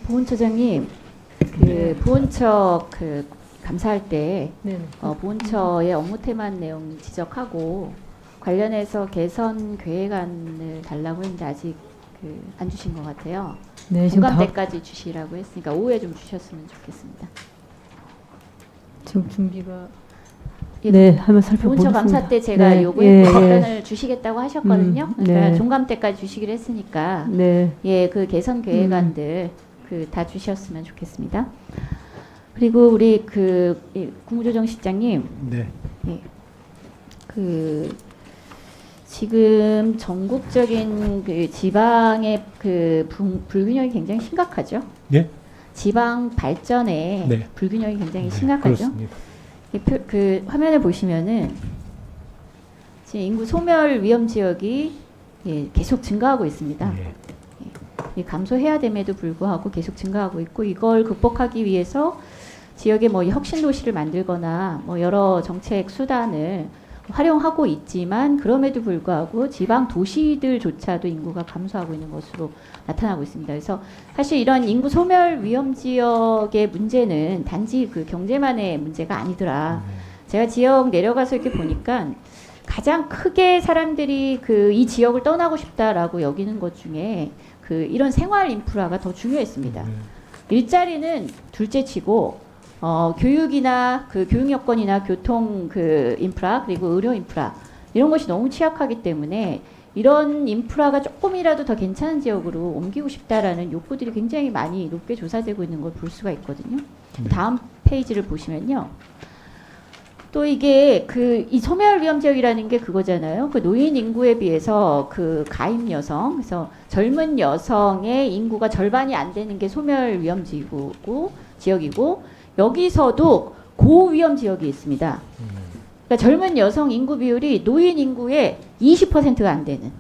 보훈처장님, 보훈처 감사할 때 보훈처의 업무 태만 내용 지적하고 관련해서 개선 계획안을 달라고 했는데 아직 안 주신 것 같아요. 네, 공감 때까지 주시라고 했으니까 오후에 좀 주셨으면 좋겠습니다. 지금 준비가 예, 한번 살펴보겠습니다. 보훈처 감사 때 제가 요구했고 답변을 주시겠다고 하셨거든요. 그러니까 네. 종감 때까지 주시기로 했으니까 그 개선 계획안들 다 주셨으면 좋겠습니다. 그리고 우리 국무조정실장님, 지금 전국적인 지방의 불균형이 굉장히 심각하죠. 예? 지방 발전에 불균형이 굉장히 심각하죠. 그렇습니다. 화면을 보시면은 지금 인구 소멸 위험 지역이 계속 증가하고 있습니다. 감소해야 됨에도 불구하고 계속 증가하고 있고, 이걸 극복하기 위해서 지역에 혁신 도시를 만들거나 여러 정책 수단을 활용하고 있지만, 그럼에도 불구하고 지방 도시들조차도 인구가 감소하고 있는 것으로 나타나고 있습니다. 그래서 사실 이런 인구 소멸 위험 지역의 문제는 단지 경제만의 문제가 아니더라. 제가 지역 내려가서 이렇게 보니까 가장 크게 사람들이 이 지역을 떠나고 싶다라고 여기는 것 중에 이런 생활 인프라가 더 중요했습니다. 일자리는 둘째치고 교육이나 교육 여건이나 교통 인프라, 그리고 의료 인프라, 이런 것이 너무 취약하기 때문에 이런 인프라가 조금이라도 더 괜찮은 지역으로 옮기고 싶다라는 욕구들이 굉장히 많이 높게 조사되고 있는 걸 볼 수가 있거든요. 다음 페이지를 보시면요. 또 이게 이 소멸 위험 지역이라는 게 그거잖아요. 노인 인구에 비해서 가임 여성, 그래서 젊은 여성의 인구가 절반이 안 되는 게 소멸 위험 지역이고, 여기서도 고위험 지역이 있습니다. 그러니까 젊은 여성 인구 비율이 노인 인구의 20%가 안 되는,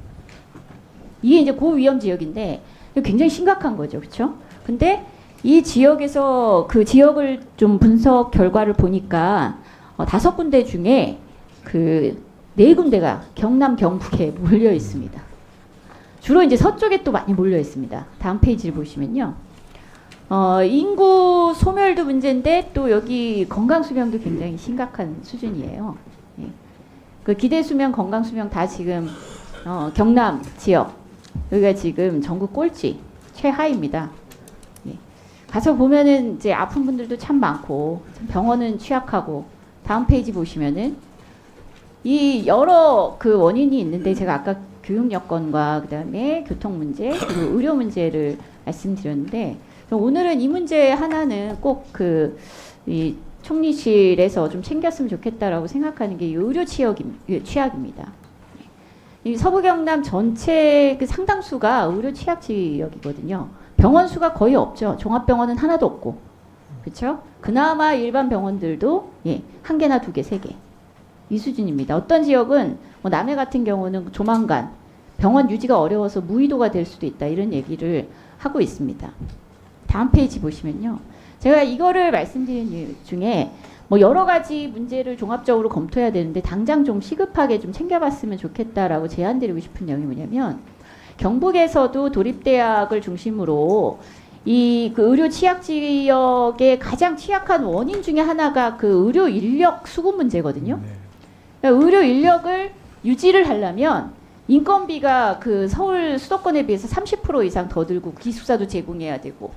이게 이제 고위험 지역인데 굉장히 심각한 거죠, 그렇죠? 근데 이 지역에서 지역을 좀 분석 결과를 보니까 5군데 중에 4군데가 경남 경북에 몰려 있습니다. 주로 이제 서쪽에 또 많이 몰려 있습니다. 다음 페이지를 보시면요. 인구 소멸도 문제인데 또 여기 건강 수명도 굉장히 심각한 수준이에요. 기대 수명, 건강 수명 다 지금 경남 지역, 여기가 지금 전국 꼴찌 최하입니다. 가서 보면은 이제 아픈 분들도 참 많고 병원은 취약하고, 다음 페이지 보시면은 이 여러 원인이 있는데, 제가 아까 교육 여건과 그다음에 교통 문제, 그리고 의료 문제를 말씀드렸는데, 오늘은 이 문제 하나는 꼭 이 총리실에서 좀 챙겼으면 좋겠다라고 생각하는 게 의료 취약입니다. 이 서부 경남 전체 상당수가 의료 취약 지역이거든요. 병원 수가 거의 없죠. 종합병원은 하나도 없고, 그렇죠? 그나마 일반 병원들도 1개나 2개, 3개 이 수준입니다. 어떤 지역은 남해 같은 경우는 조만간 병원 유지가 어려워서 무의도가 될 수도 있다, 이런 얘기를 하고 있습니다. 다음 페이지 보시면요. 제가 이거를 말씀드린 이유 중에 여러 가지 문제를 종합적으로 검토해야 되는데 당장 좀 시급하게 좀 챙겨봤으면 좋겠다라고 제안드리고 싶은 내용이 뭐냐면, 경북에서도 도립대학을 중심으로 이 의료 취약 지역의 가장 취약한 원인 중에 하나가 의료 인력 수급 문제거든요. 그러니까 의료 인력을 유지를 하려면 인건비가 서울 수도권에 비해서 30% 이상 더 들고 기숙사도 제공해야 되고,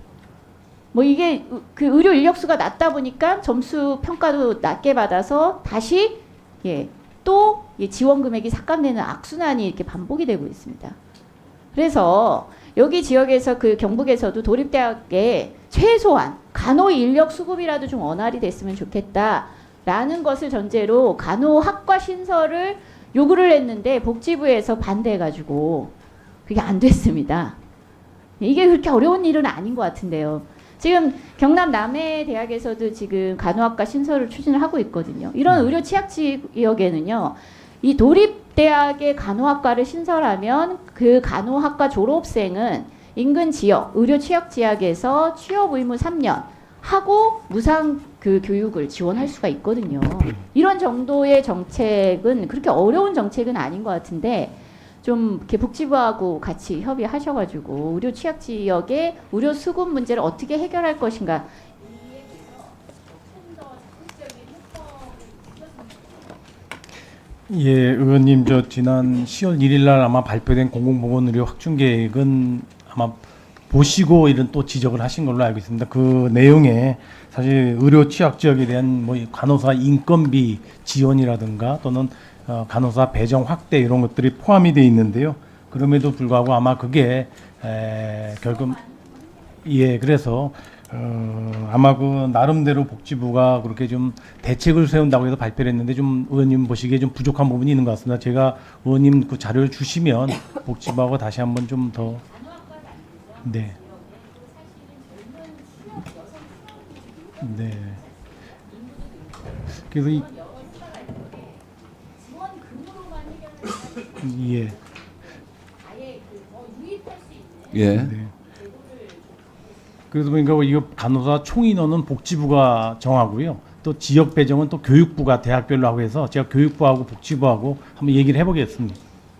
이게 의료 인력 수가 낮다 보니까 점수 평가도 낮게 받아서 다시 또 지원 금액이 삭감되는 악순환이 이렇게 반복이 되고 있습니다. 그래서 여기 지역에서 경북에서도 도립대학에 최소한 간호 인력 수급이라도 좀 원활히 됐으면 좋겠다라는 것을 전제로 간호학과 신설을 요구를 했는데 복지부에서 반대해가지고 그게 안 됐습니다. 이게 그렇게 어려운 일은 아닌 것 같은데요. 지금 경남 남해대학에서도 지금 간호학과 신설을 추진을 하고 있거든요. 이런 의료 취약 지역에는요, 이 도립대학의 간호학과를 신설하면 그 간호학과 졸업생은 인근 지역, 의료 취약 지역에서 취업 의무 3년 하고 무상 교육을 지원할 수가 있거든요. 이런 정도의 정책은 그렇게 어려운 정책은 아닌 것 같은데, 좀 이렇게 복지부하고 같이 협의하셔가지고 의료 취약 지역의 의료 수급 문제를 어떻게 해결할 것인가. 예, 의원님, 저 지난 10월 1일 날 아마 발표된 공공보건의료 확충 계획은 아마 보시고 이런 또 지적을 하신 걸로 알고 있습니다. 그 내용에 사실 의료 취약 지역에 대한 뭐 간호사 인건비 지원이라든가 또는 간호사 배정 확대 이런 것들이 포함이 되어 있는데요. 그럼에도 불구하고 아마 그게 결국 예, 그래서 아마 그 나름대로 복지부가 그렇게 좀 대책을 세운다고 해서 발표를 했는데 좀 의원님 보시기에 좀 부족한 부분이 있는 것 같습니다. 제가 의원님 그 자료를 주시면 복지부하고 다시 한번 좀 더 네. 네. 그래서 예. 예. 네. 그래서 보니까 이거 간호사 총 인원은 복지부가 정하고요. 또 지역 배정은 또 교육부가 대학별로 하고 해서 제가 교육부하고 복지부하고 한번 얘기를 해보겠습니다.